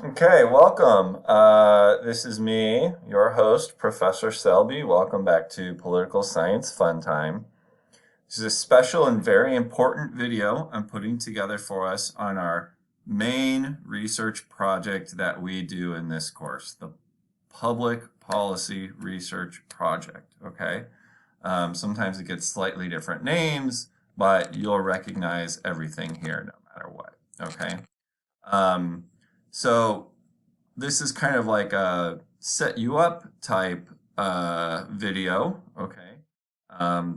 Okay, welcome. This is me, your host, Professor Selby. Welcome back to Political Science Fun Time. This is a special and very important video I'm putting together for us on our main research project that we do in this course, the Public Policy Research Project, okay? Sometimes it gets slightly different names, but you'll recognize everything here no matter what, okay? Um, so this is kind of like a set you up type video, okay?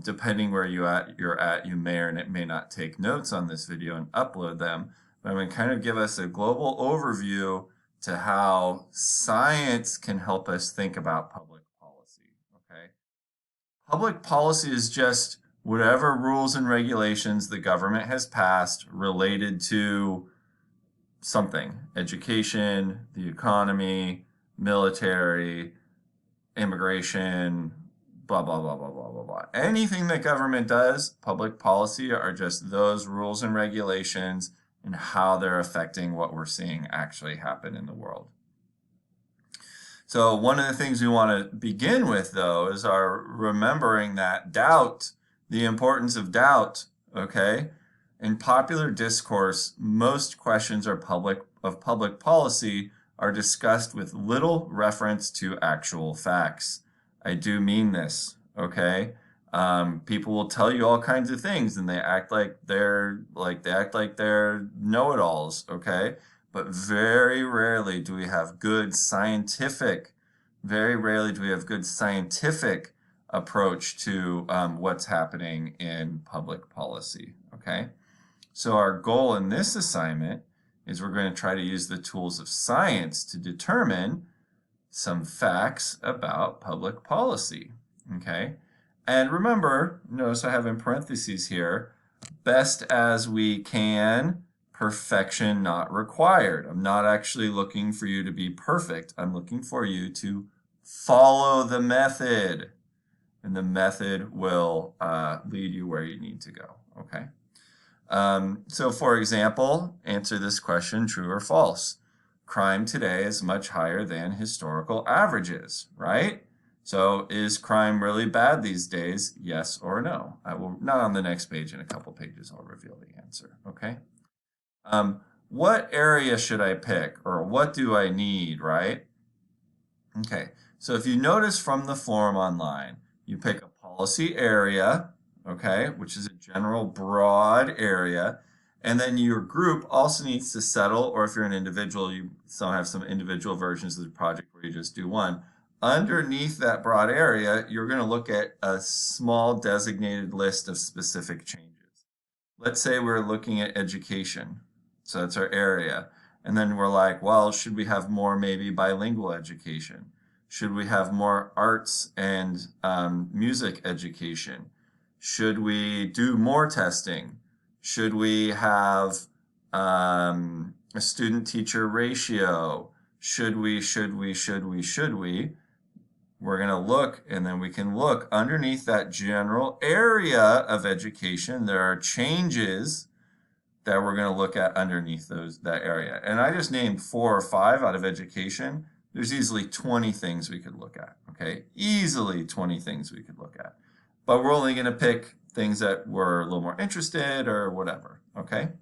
Depending where you're at, you may or may not take notes on this video and upload them. But I'm going to kind of give us a global overview to how science can help us think about public policy, okay? Public policy is just whatever rules and regulations the government has passed related to something: education, the economy, military, immigration, blah, blah, blah, blah, blah, blah, blah. Anything that government does, public policy, are just those rules and regulations and how they're affecting what we're seeing actually happen in the world. So one of the things we want to begin with, though, is our remembering that doubt, the importance of doubt, okay? In popular discourse, most questions of public policy are discussed with little reference to actual facts. I do mean this, okay? People will tell you all kinds of things, and they act like they're know-it-alls, okay? But very rarely do we have good scientific approach to what's happening in public policy, okay? So our goal in this assignment is we're going to try to use the tools of science to determine some facts about public policy, okay? And remember, notice I have in parentheses here, best as we can, perfection not required. I'm not actually looking for you to be perfect. I'm looking for you to follow the method, and the method will lead you where you need to go, okay? So for example, answer this question, true or false. Crime today is much higher than historical averages, right? So is crime really bad these days? Yes or no? I will, not on the next page, in a couple pages, I'll reveal the answer, okay? What area should I pick, or what do I need, right? Okay, so if you notice from the form online, you pick a policy area, okay, which is a general broad area, and then your group also needs to settle, or if you're an individual, you have some individual versions of the project where you just do one. Underneath that broad area, you're going to look at a small designated list of specific changes. Let's say we're looking at education, so that's our area, and then we're like, well, should we have more maybe bilingual education? Should we have more arts and music education? Should we do more testing? Should we have a student-teacher ratio? Should we? We're going to look, and then we can look underneath that general area of education. There are changes that we're going to look at underneath that area. And I just named 4 or 5 out of education. There's easily 20 things we could look at, okay? Easily 20 things we could look at. But we're only going to pick things that we're a little more interested or whatever, okay?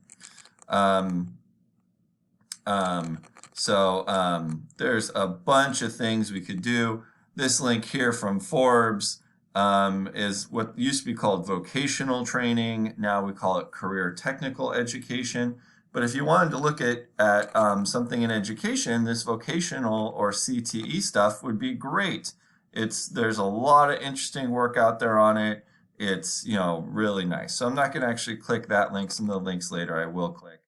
There's a bunch of things we could do. This link here from Forbes is what used to be called vocational training. Now we call it career technical education. But if you wanted to look at something in education, this vocational or CTE stuff would be great. There's a lot of interesting work out there on it. It's, really nice. So I'm not going to actually click that link. Some of the links later I will click.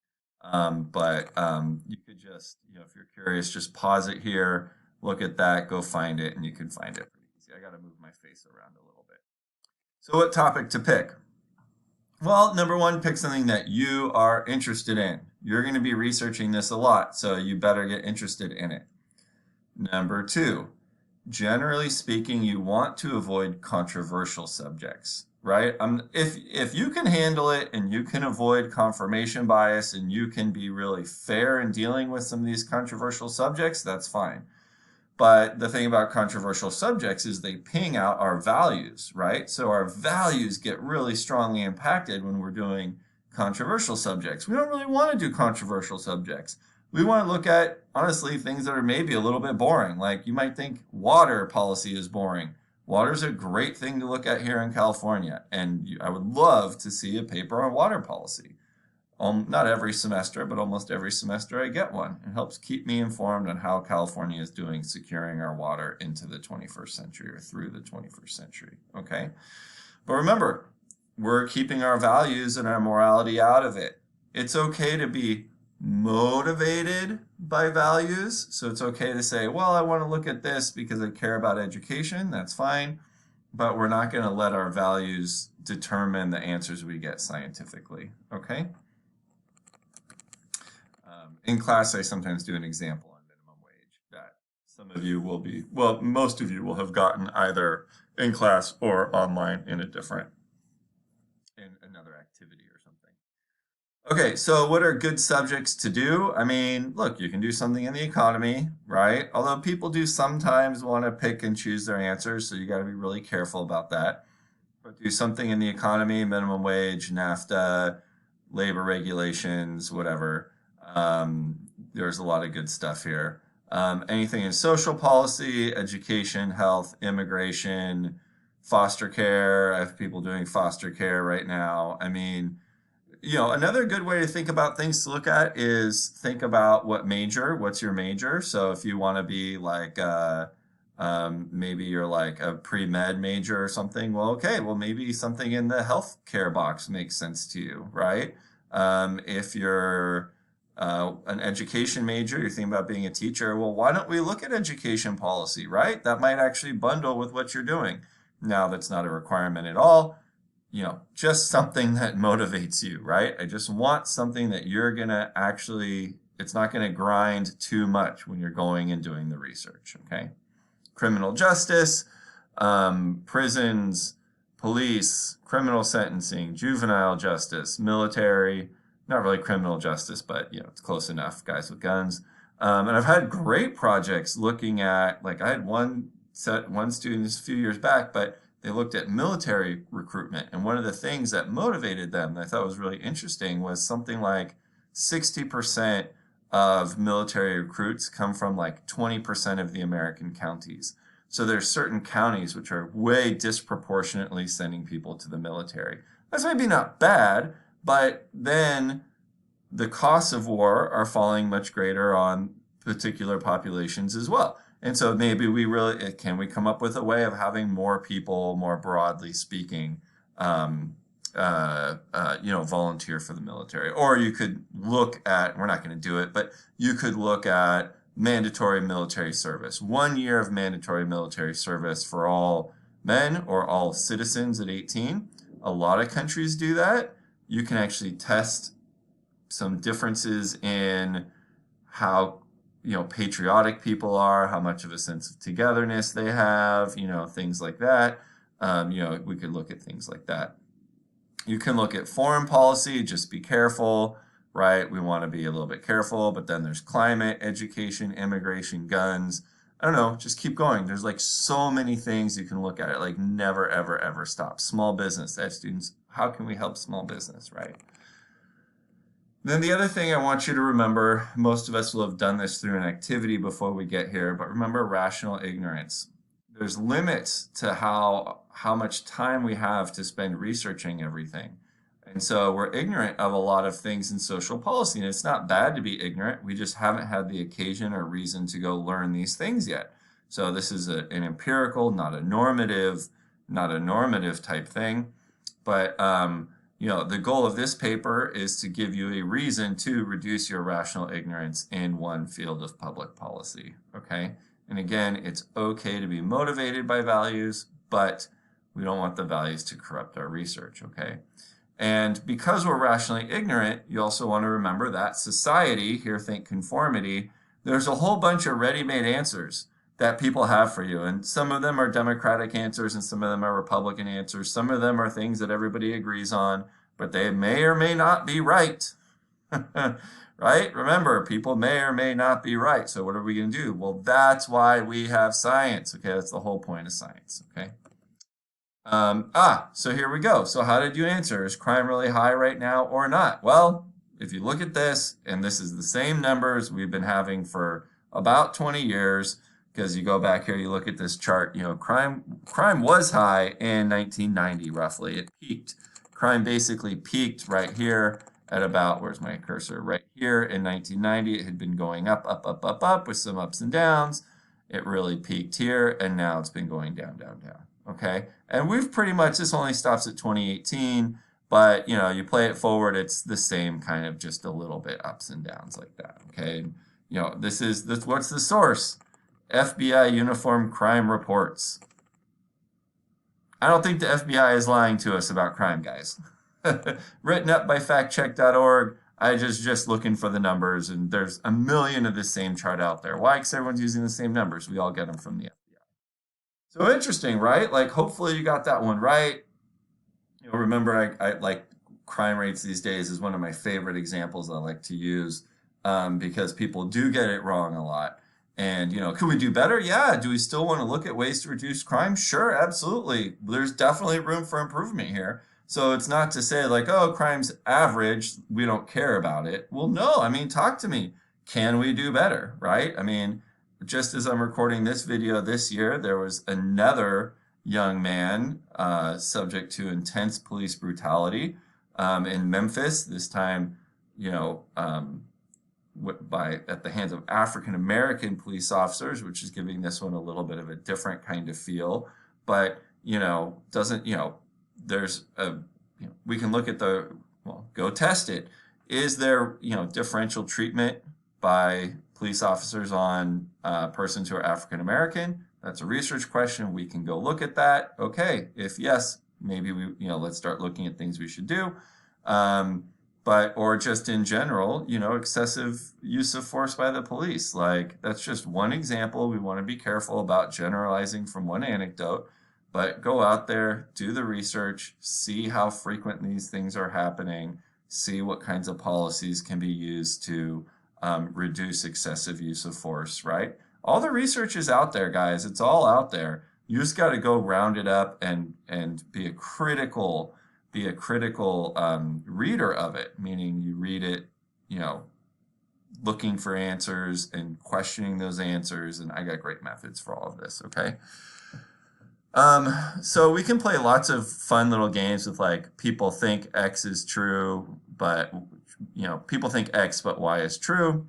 You could just, if you're curious, just pause it here, look at that, go find it, and you can find it pretty easy. I got to move my face around a little bit. So what topic to pick? Well, number 1, pick something that you are interested in. You're going to be researching this a lot, so you better get interested in it. Number 2, generally speaking, you want to avoid controversial subjects, right? If you can handle it and you can avoid confirmation bias and you can be really fair in dealing with some of these controversial subjects, that's fine. But the thing about controversial subjects is they ping out our values, right? So our values get really strongly impacted when we're doing controversial subjects. We don't really want to do controversial subjects. We want to look at, honestly, things that are maybe a little bit boring. Like you might think water policy is boring. Water is a great thing to look at here in California, and I would love to see a paper on water policy. Not every semester, but almost every semester I get one. It helps keep me informed on how California is doing securing our water into the 21st century or through the 21st century, okay? But remember, we're keeping our values and our morality out of it. It's okay to be motivated by values. So it's okay to say, well, I want to look at this because I care about education. That's fine. But we're not going to let our values determine the answers we get scientifically, okay? In class, I sometimes do an example on minimum wage that some of you will be, well, most of you will have gotten either in class or online in another activity or something. Okay, so what are good subjects to do? I mean, look, you can do something in the economy, right? Although people do sometimes want to pick and choose their answers, so you got to be really careful about that. But do something in the economy, minimum wage, NAFTA, labor regulations, whatever. There's a lot of good stuff here. Anything in social policy, education, health, immigration, foster care. I have people doing foster care right now. I mean, another good way to think about things to look at is think about what's your major. So if you want to be like, maybe you're like a pre-med major or something, well, okay, well, maybe something in the healthcare box makes sense to you, right? If you're an education major, you're thinking about being a teacher, well, why don't we look at education policy, right? That might actually bundle with what you're doing. Now, that's not a requirement at all. Just something that motivates you, right? I just want something that you're going to it's not going to grind too much when you're going and doing the research, okay? Criminal justice, prisons, police, criminal sentencing, juvenile justice, military, not really criminal justice, but it's close enough, guys with guns. And I've had great projects looking at, like I had one student a few years back, but they looked at military recruitment. And one of the things that motivated them that I thought was really interesting was something like 60% of military recruits come from like 20% of the American counties. So there's certain counties which are way disproportionately sending people to the military. That's maybe not bad, but then the costs of war are falling much greater on particular populations as well. And so maybe can we come up with a way of having more people, more broadly speaking, volunteer for the military? Or you could look at, we're not going to do it, but you could look at mandatory military service. 1 year of mandatory military service for all men or all citizens at 18. A lot of countries do that. You can actually test some differences in how patriotic people are, how much of a sense of togetherness they have, things like that. We could look at things like that. You can look at foreign policy, just be careful, right? We want to be a little bit careful, but then there's climate, education, immigration, guns. I don't know, just keep going. There's like so many things you can look at it, like never, ever, ever stop. Small business, students, how can we help small business, right? Then the other thing I want you to remember, most of us will have done this through an activity before we get here, but remember rational ignorance. There's limits to how much time we have to spend researching everything. And so we're ignorant of a lot of things in social policy, and it's not bad to be ignorant. We just haven't had the occasion or reason to go learn these things yet. So this is an empirical, not a normative type thing. But the goal of this paper is to give you a reason to reduce your rational ignorance in one field of public policy, okay? And again, it's okay to be motivated by values, but we don't want the values to corrupt our research, okay? And because we're rationally ignorant, you also want to remember that society, here think conformity, there's a whole bunch of ready-made answers that people have for you. And some of them are Democratic answers and some of them are Republican answers. Some of them are things that everybody agrees on, but they may or may not be right. Right? Remember, people may or may not be right. So what are we going to do? Well, that's why we have science. Okay, that's the whole point of science. Okay. So here we go. So how did you answer? Is crime really high right now or not? Well, if you look at this, and this is the same numbers we've been having for about 20 years, because you go back here, you look at this chart, crime was high in 1990 roughly. It peaked. Crime basically peaked right here at about, where's my cursor? Right here in 1990. It had been going up, up, up, up, up with some ups and downs. It really peaked here, and now it's been going down, down, down. Okay, and we've pretty much, this only stops at 2018, but you play it forward, it's the same kind of just a little bit ups and downs like that. Okay, what's the source? FBI Uniform Crime Reports. I don't think the FBI is lying to us about crime, guys. Written up by factcheck.org. I just looking for the numbers, and there's a million of the same chart out there. Why? Because everyone's using the same numbers. We all get them from the FBI. So interesting, right? Like, hopefully you got that one right. Remember, I like crime rates these days is one of my favorite examples I like to use because people do get it wrong a lot. And, could we do better? Yeah. Do we still want to look at ways to reduce crime? Sure, absolutely. There's definitely room for improvement here. So it's not to say like, oh, crime's average, we don't care about it. Well, no, I mean, talk to me. Can we do better, right? I mean, just as I'm recording this video this year, there was another young man subject to intense police brutality in Memphis, this time, at the hands of African American police officers, which is giving this one a little bit of a different kind of feel. But, there's we can look at go test it. Is there, differential treatment by police officers on persons who are African American? That's a research question. We can go look at that. Okay, if yes, maybe let's start looking at things we should do. Or just in general, excessive use of force by the police. Like, that's just one example. We want to be careful about generalizing from one anecdote, but go out there, do the research, see how frequent these things are happening, see what kinds of policies can be used to reduce excessive use of force, right? All the research is out there, guys. It's all out there. You just got to go round it up and be a critical reader of it, meaning you read it, looking for answers and questioning those answers. And I got great methods for all of this, okay? So we can play lots of fun little games with like, people think X is true, but, people think X, but Y is true.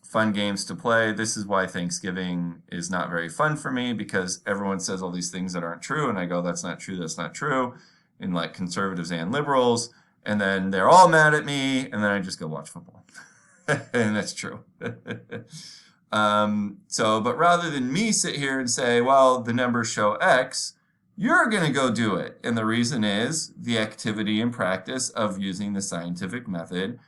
Fun games to play. This is why Thanksgiving is not very fun for me, because everyone says all these things that aren't true, and I go, that's not true, that's not true, in like conservatives and liberals, and then they're all mad at me, and then I just go watch football. And that's true. But rather than me sit here and say, well, the numbers show X, you're going to go do it. And the reason is the activity and practice of using the scientific method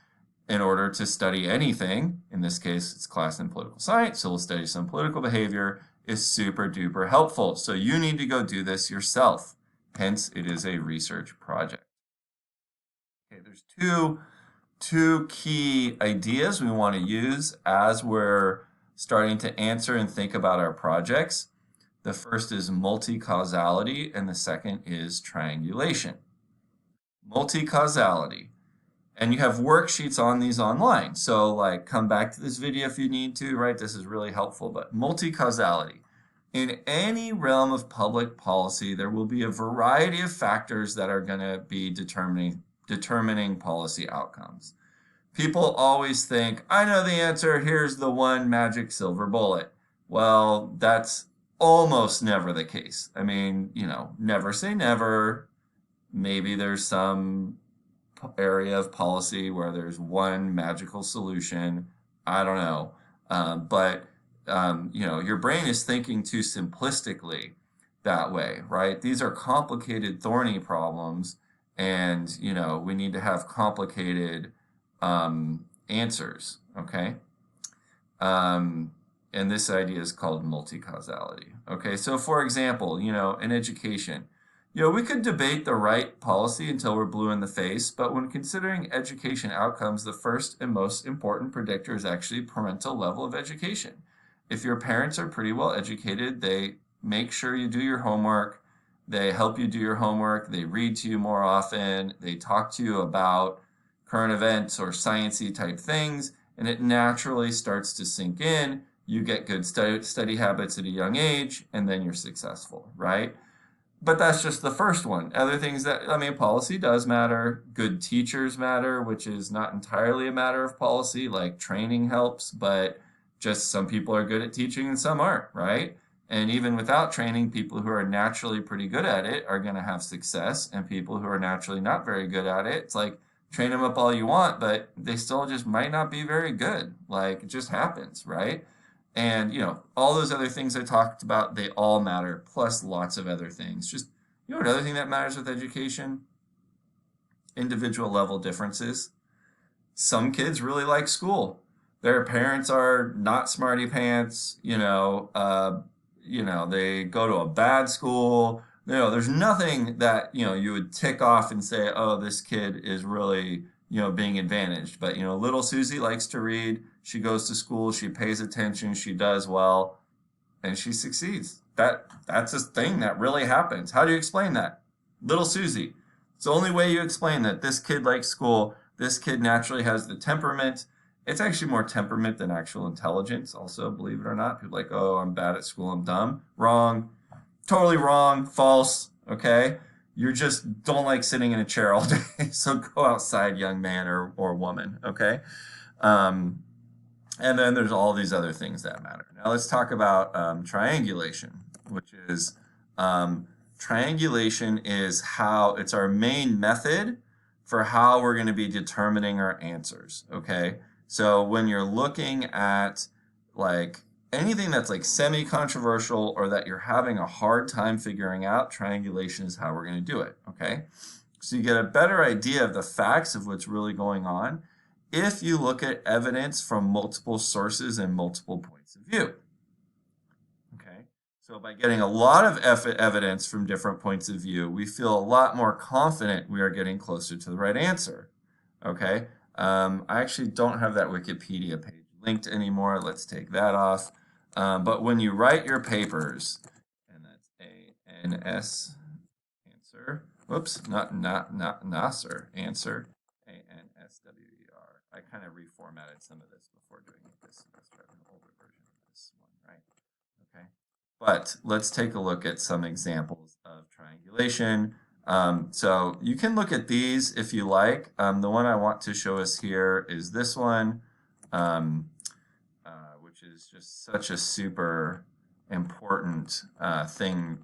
in order to study anything. In this case, it's class in political science, so we'll study some political behavior, is super duper helpful. So you need to go do this yourself. Hence, it is a research project. Okay, there's two key ideas we want to use as we're starting to answer and think about our projects. The first is multicausality, and the second is triangulation. Multicausality. And you have worksheets on these online. So like, come back to this video if you need to, right? This is really helpful. But multicausality. In any realm of public policy, there will be a variety of factors that are going to be determining policy outcomes. People always think, I know the answer, here's the one magic silver bullet. Well, that's almost never the case. I mean, never say never. Maybe there's some area of policy where there's one magical solution. I don't know. Your brain is thinking too simplistically that way, right? These are complicated, thorny problems, and, we need to have complicated answers, okay? And this idea is called multicausality. Okay, so for example, in education, we could debate the right policy until we're blue in the face, but when considering education outcomes, the first and most important predictor is actually parental level of education. If your parents are pretty well educated, they make sure you do your homework, they help you do your homework, they read to you more often, they talk to you about current events or sciencey type things, and it naturally starts to sink in. You get good study habits at a young age, and then you're successful, right? But that's just the first one. Other things policy does matter. Good teachers matter, which is not entirely a matter of policy, like training helps, but just some people are good at teaching and some aren't, right? And even without training, people who are naturally pretty good at it are going to have success, and people who are naturally not very good at it, it's like train them up all you want, but they still just might not be very good. Like, it just happens, right? And, all those other things I talked about, they all matter, plus lots of other things. Just, another thing that matters with education, individual level differences. Some kids really like school. Their parents are not smarty pants, they go to a bad school. There's nothing that, you would tick off and say, oh, this kid is really, being advantaged. But, little Susie likes to read. She goes to school, she pays attention, she does well, and she succeeds. That's a thing that really happens. How do you explain that? Little Susie. It's the only way you explain that this kid likes school. This kid naturally has the temperament. It's actually more temperament than actual intelligence, also, believe it or not. People are like, oh, I'm bad at school, I'm dumb. Wrong. Totally wrong. False. Okay? You just don't like sitting in a chair all day. So go outside, young man or woman. Okay? And then there's all these other things that matter. Now let's talk about triangulation, which is triangulation is it's our main method for how we're going to be determining our answers. Okay, so when you're looking at like anything that's like semi-controversial or that you're having a hard time figuring out, triangulation is how we're going to do it. Okay, so you get a better idea of the facts of what's really going on if you look at evidence from multiple sources and multiple points of view. Okay, so by getting a lot of evidence from different points of view, we feel a lot more confident we are getting closer to the right answer. Okay, I actually don't have that Wikipedia page linked anymore. Let's take that off. But when you write your papers, and that's A-N-S, answer, whoops, not Nasser, answer, A-N-S-W-E-R. I kind of reformatted some of this before doing this. Let's try an older version of this one, right? Okay. But let's take a look at some examples of triangulation. So you can look at these if you like. The one I want to show us here is this one, which is just such a super important thing,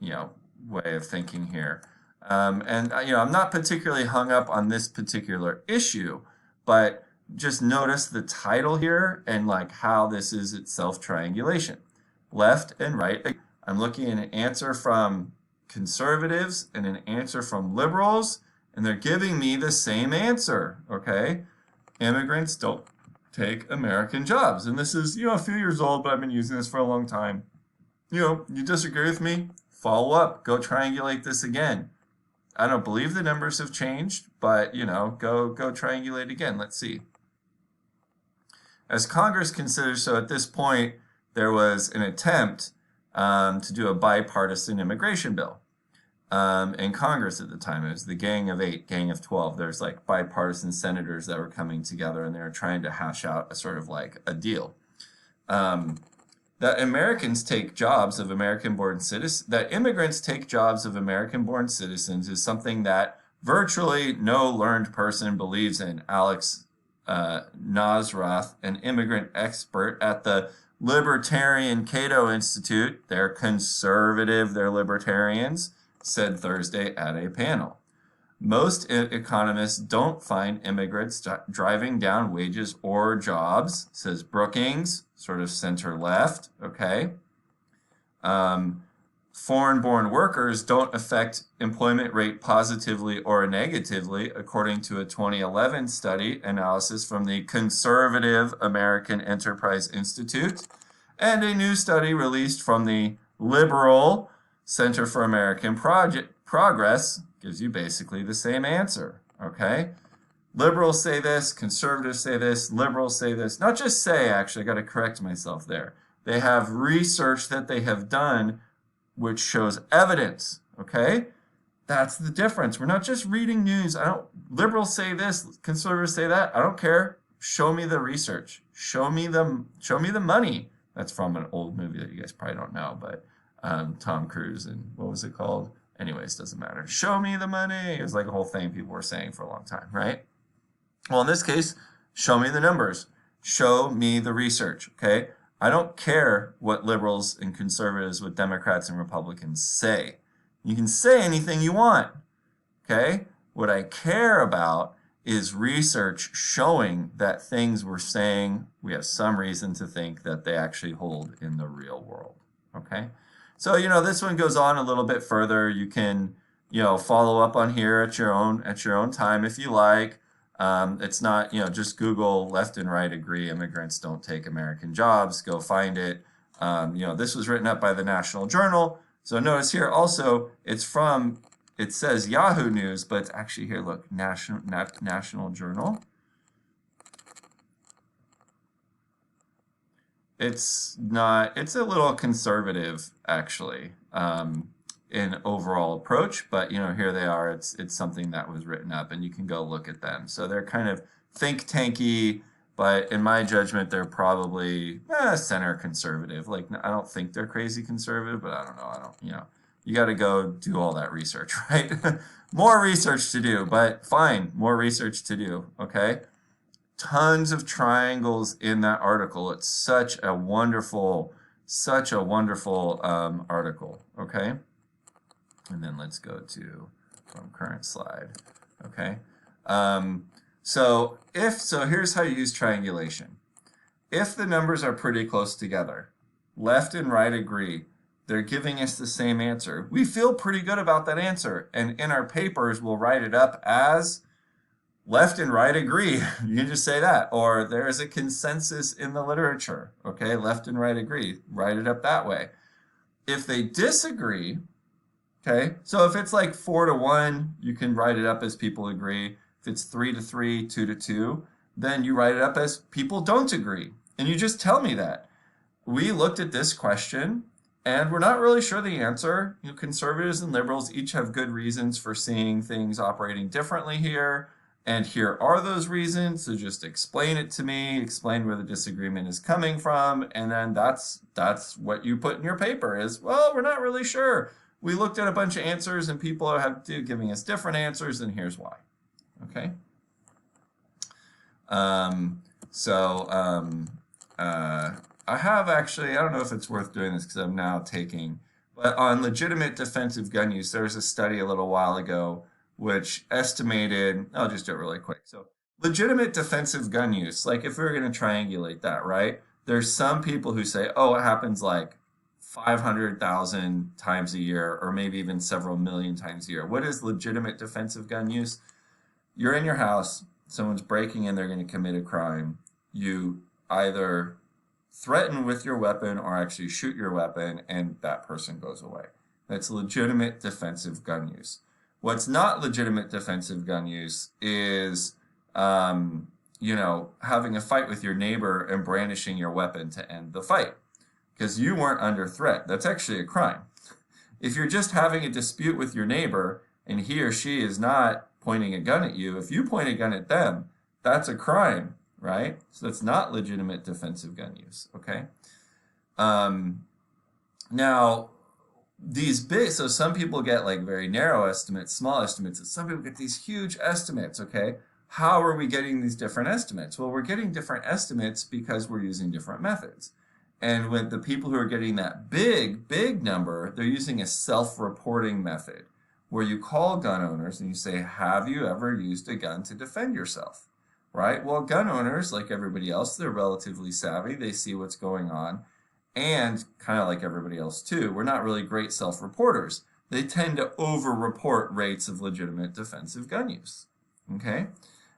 way of thinking here. And I'm not particularly hung up on this particular issue, but just notice the title here and like how this is itself triangulation. Left and right. I'm looking at an answer from conservatives and an answer from liberals, and they're giving me the same answer. Okay, immigrants don't take American jobs, and this is a few years old, but I've been using this for a long time. You disagree with me? Follow up. Go triangulate this again. I don't believe the numbers have changed, but go triangulate again. Let's see. As Congress considers, so at this point there was an attempt to do a bipartisan immigration bill in Congress at the time. It was the Gang of 8, Gang of 12. There's like bipartisan senators that were coming together, and they were trying to hash out a sort of like a deal. That Americans take jobs of American-born citizens, that immigrants take jobs of American-born citizens is something that virtually no learned person believes in. Alex Nosroth, an immigrant expert at the Libertarian Cato Institute, they're conservative, they're libertarians, said Thursday at a panel. Most economists don't find immigrants driving down wages or jobs, says Brookings, sort of center-left, okay? Foreign-born workers don't affect employment rate positively or negatively, according to a 2011 study analysis from the Conservative American Enterprise Institute. And a new study released from the liberal Center for American Progress gives you basically the same answer, okay? Liberals say this, conservatives say this, liberals say this. Not just say, actually, I got to correct myself there. They have research that they have done which shows evidence, okay? That's the difference. We're not just reading news. Liberals say this, conservatives say that. I don't care. Show me the research. Show me the money. That's from an old movie that you guys probably don't know, but Tom Cruise and what was it called? Anyways, doesn't matter. Show me the money. It was like a whole thing people were saying for a long time, right? Well, in this case, show me the numbers. Show me the research, okay? I don't care what liberals and conservatives, what Democrats and Republicans say. You can say anything you want, okay? What I care about is research showing that things we're saying, we have some reason to think that they actually hold in the real world, okay? So, this one goes on a little bit further. You can, follow up on here at your own time if you like. It's not, just Google left and right agree immigrants don't take American jobs. Go find it. This was written up by the National Journal. So notice here also it says Yahoo News, but it's actually here, look, National Journal. It's a little conservative actually in overall approach, but here they are. It's something that was written up, and you can go look at them. So they're kind of think tanky, but in my judgment, they're probably center conservative. Like, I don't think they're crazy conservative, but I don't know. You got to go do all that research, right? More research to do, but fine, more research to do. Okay. Tons of triangles in that article. It's such a wonderful article, okay? And then let's go to from current slide, okay? So here's how you use triangulation. If the numbers are pretty close together, left and right agree, they're giving us the same answer. We feel pretty good about that answer, and in our papers, we'll write it up as left and right agree. You can just say that. Or there is a consensus in the literature. Okay, left and right agree. Write it up that way. If they disagree, okay, so if it's like 4-1, you can write it up as people agree. If it's 3-3, 2-2, then you write it up as people don't agree. And you just tell me that. We looked at this question and we're not really sure the answer. Conservatives and liberals each have good reasons for seeing things operating differently here. And here are those reasons, so just explain it to me, explain where the disagreement is coming from, and then that's what you put in your paper is, well, we're not really sure. We looked at a bunch of answers and people are giving us different answers, and here's why. Okay? I have actually, I don't know if it's worth doing this because I'm now taking, but on legitimate defensive gun use, there was a study a little while ago which estimated, I'll just do it really quick. So legitimate defensive gun use, like if we were going to triangulate that, right? There's some people who say, oh, it happens like 500,000 times a year, or maybe even several million times a year. What is legitimate defensive gun use? You're in your house, someone's breaking in, they're going to commit a crime. You either threaten with your weapon or actually shoot your weapon, and that person goes away. That's legitimate defensive gun use. What's not legitimate defensive gun use is, having a fight with your neighbor and brandishing your weapon to end the fight because you weren't under threat. That's actually a crime. If you're just having a dispute with your neighbor and he or she is not pointing a gun at you, if you point a gun at them, that's a crime, right? So that's not legitimate defensive gun use, okay? Now, these big, so some people get like very narrow estimates, small estimates, and some people get these huge estimates, okay? How are we getting these different estimates? Well, we're getting different estimates because we're using different methods. And with the people who are getting that big number, they're using a self-reporting method where you call gun owners and you say, have you ever used a gun to defend yourself, right? Well, gun owners, like everybody else, they're relatively savvy. They see what's going on. And kind of like everybody else too, we're not really great self-reporters. They tend to over-report rates of legitimate defensive gun use, okay?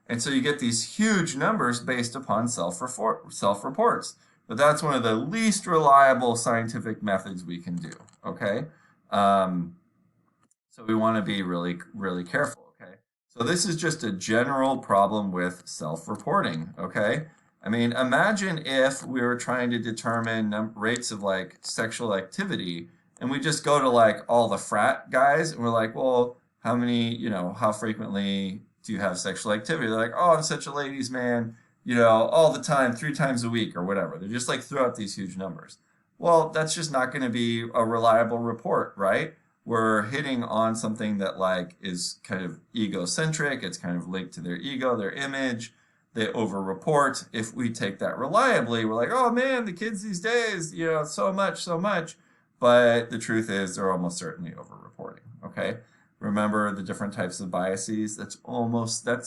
And so you get these huge numbers based upon self-reports. but that's one of the least reliable scientific methods we can do, okay? So we want to be really, really careful, okay? So this is just a general problem with self-reporting, okay? I mean, imagine if we were trying to determine rates of like sexual activity and we just go to like all the frat guys and we're like, well, how many, how frequently do you have sexual activity? They're like, oh, I'm such a ladies' man, all the time, 3 times a week or whatever. They're just like throw out these huge numbers. Well, that's just not going to be a reliable report, right? We're hitting on something that like is kind of egocentric. It's kind of linked to their ego, their image. They over-report. If we take that reliably, we're like, oh man, the kids these days, so much, so much. But the truth is they're almost certainly over-reporting, okay? Remember the different types of biases? That's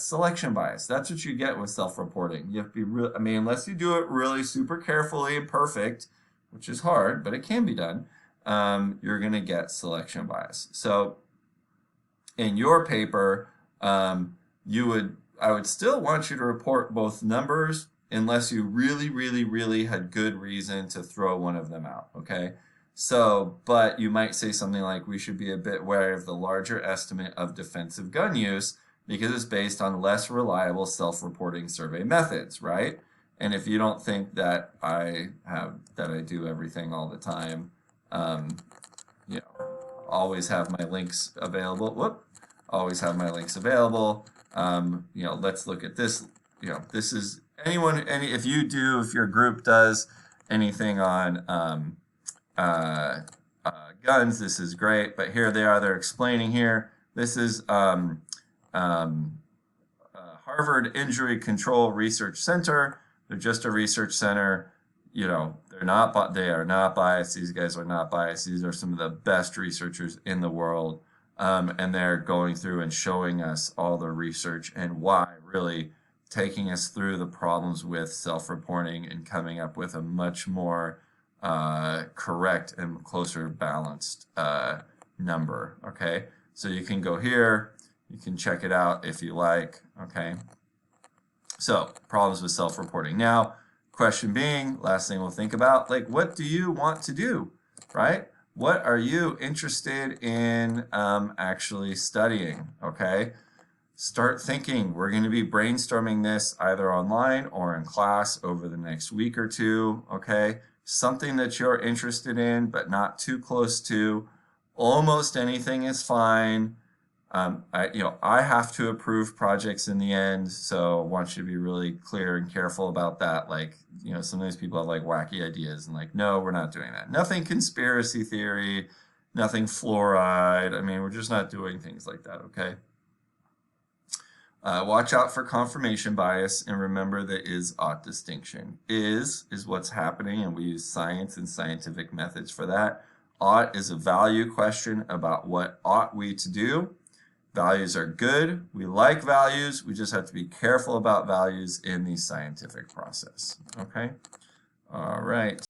selection bias. That's what you get with self-reporting. You have to be real, unless you do it really super carefully and perfect, which is hard, but it can be done, you're going to get selection bias. So in your paper, I would still want you to report both numbers unless you really, really, really had good reason to throw one of them out, okay? So, but you might say something like, we should be a bit wary of the larger estimate of defensive gun use because it's based on less reliable self-reporting survey methods, right? And if you don't think that I do everything all the time, always have my links available. Always have my links available. Let's look at this. This is if your group does anything on guns, this is great. But here they are. They're explaining here. This is Harvard Injury Control Research Center. They're just a research center. They are not biased. These guys are not biased. These are some of the best researchers in the world. And they're going through and showing us all the research and why, really taking us through the problems with self-reporting and coming up with a much more correct and closer balanced number, okay? So you can go here, you can check it out if you like, okay? So, problems with self-reporting. Now, question being, last thing we'll think about, like, what do you want to do, right? What are you interested in actually studying, okay? Start thinking. We're going to be brainstorming this either online or in class over the next week or two, okay? Something that you're interested in but not too close to. Almost anything is fine. I have to approve projects in the end, so I want you to be really clear and careful about that. Like, sometimes people have like wacky ideas and like, no, we're not doing that. Nothing conspiracy theory, nothing fluoride. We're just not doing things like that, okay? Watch out for confirmation bias and remember the is-ought distinction. Is what's happening, and we use science and scientific methods for that. Ought is a value question about what ought we to do. Values are good. We like values. We just have to be careful about values in the scientific process. Okay? All right.